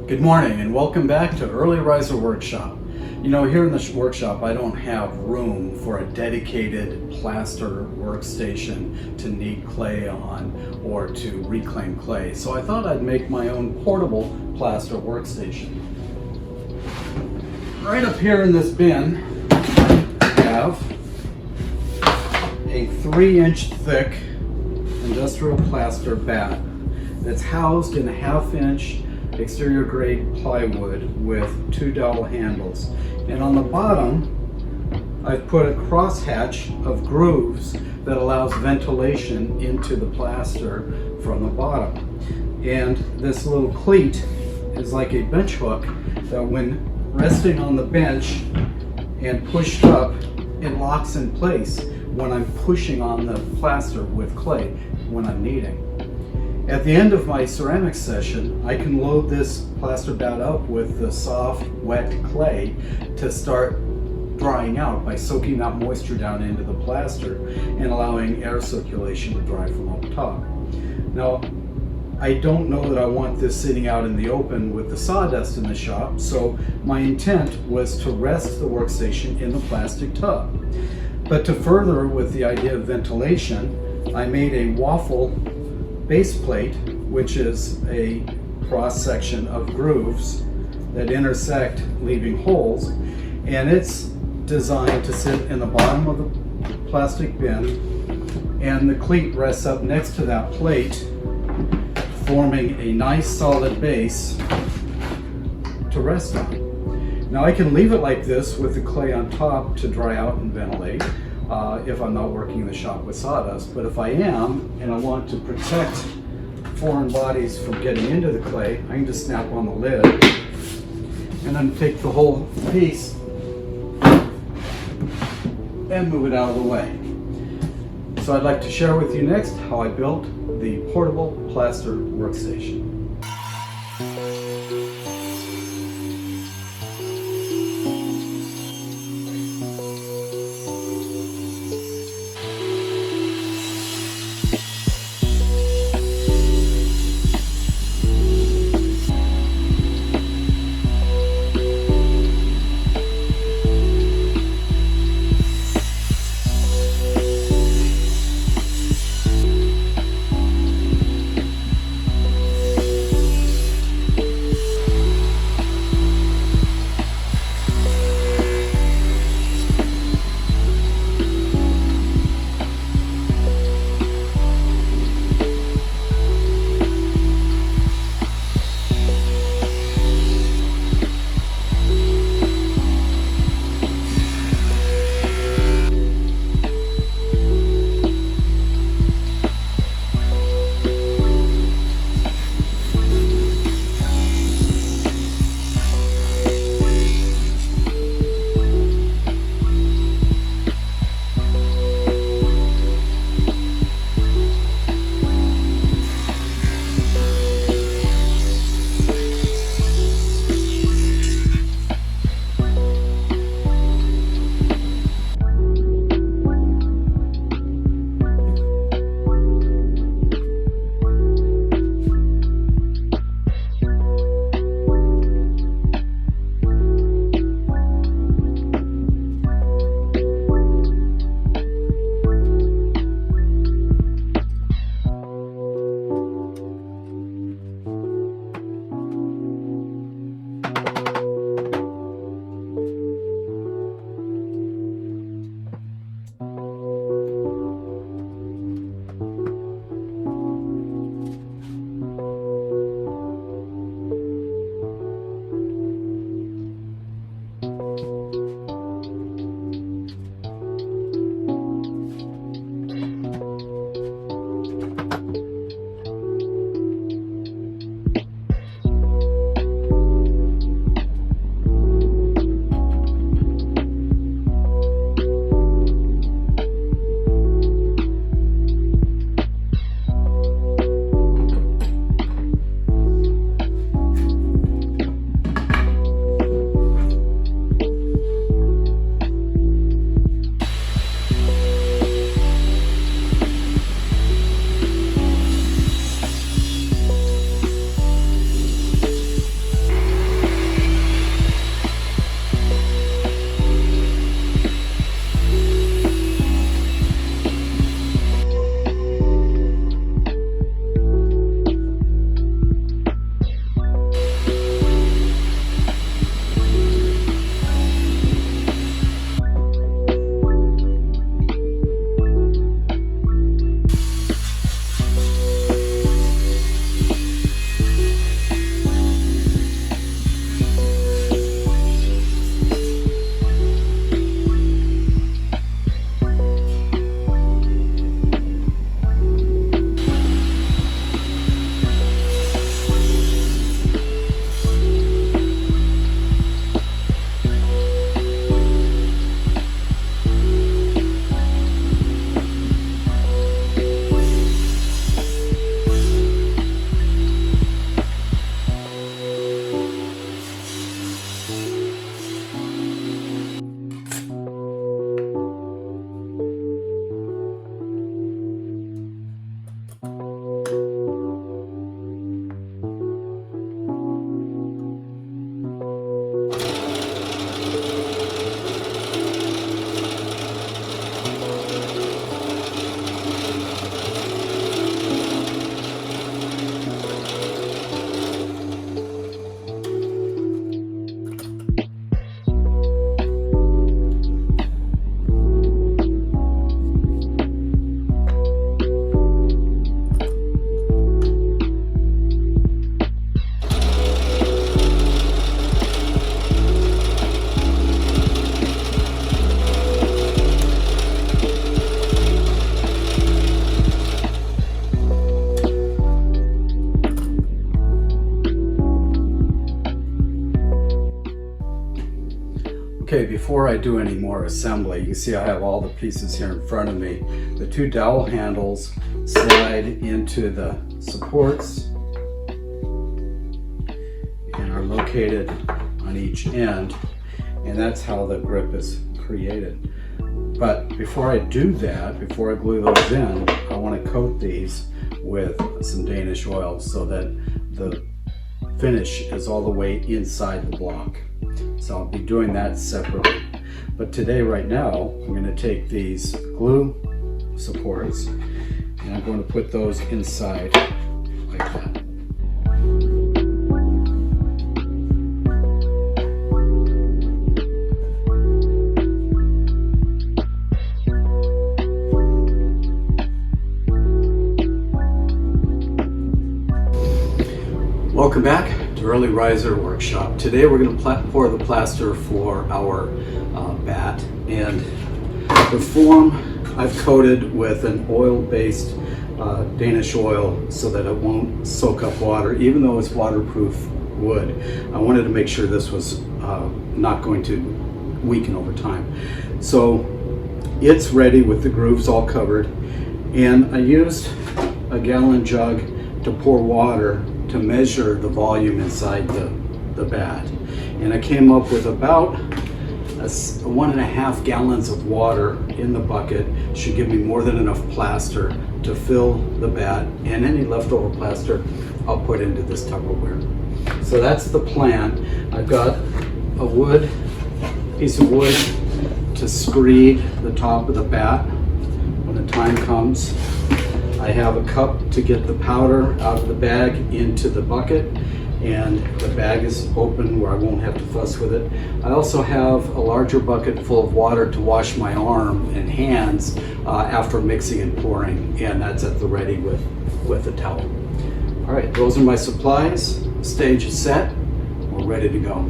Good morning and welcome back to Early Riser Workshop. You know, here in the workshop I don't have room for a dedicated plaster workstation to knead clay on or to reclaim clay. So I thought I'd make my own portable plaster workstation. Right up here in this bin I have a 3-inch thick industrial plaster bat that's housed in a 1/2-inch exterior grade plywood with 2 dowel handles, and on the bottom I've put a crosshatch of grooves that allows ventilation into the plaster from the bottom. And this little cleat is like a bench hook that when resting on the bench and pushed up, it locks in place when I'm pushing on the plaster with clay when I'm kneading. At the end of my ceramics session, I can load this plaster bat up with the soft, wet clay to start drying out by soaking that moisture down into the plaster and allowing air circulation to dry from up top. Now, I don't know that I want this sitting out in the open with the sawdust in the shop, so my intent was to rest the workstation in the plastic tub. But to further with the idea of ventilation, I made a waffle base plate, which is a cross section of grooves that intersect, leaving holes, and it's designed to sit in the bottom of the plastic bin, and the cleat rests up next to that plate, forming a nice solid base to rest on. Now I can leave it like this with the clay on top to dry out and ventilate if I'm not working in the shop with sawdust, but if I am and I want to protect foreign bodies from getting into the clay, I can just snap on the lid and then take the whole piece and move it out of the way. So I'd like to share with you next how I built the portable plaster workstation. Okay, before I do any more assembly, you can see I have all the pieces here in front of me. The two dowel handles slide into the supports and are located on each end, and that's how the grip is created. But before I do that, before I glue those in, I want to coat these with some Danish oil so that the finish is all the way inside the block. So I'll be doing that separately. But today, right now, I'm going to take these glue supports and I'm going to put those inside like that. Welcome back to Early Riser Workshop. Today we're going to pour the plaster for our bat, and the form I've coated with an oil-based Danish oil so that it won't soak up water, even though it's waterproof wood. I wanted to make sure this was not going to weaken over time. So it's ready with the grooves all covered, and I used a gallon jug to pour water to measure the volume inside the bat, and I came up with about 1.5 gallons of water in the bucket. Should give me more than enough plaster to fill the bat, and any leftover plaster I'll put into this Tupperware. So that's the plan. I've got a piece of wood to screed the top of the bat when the time comes. I have a cup to get the powder out of the bag into the bucket, and the bag is open where I won't have to fuss with it. I also have a larger bucket full of water to wash my arm and hands after mixing and pouring, and that's at the ready with a towel. All right, those are my supplies. Stage is set. We're ready to go.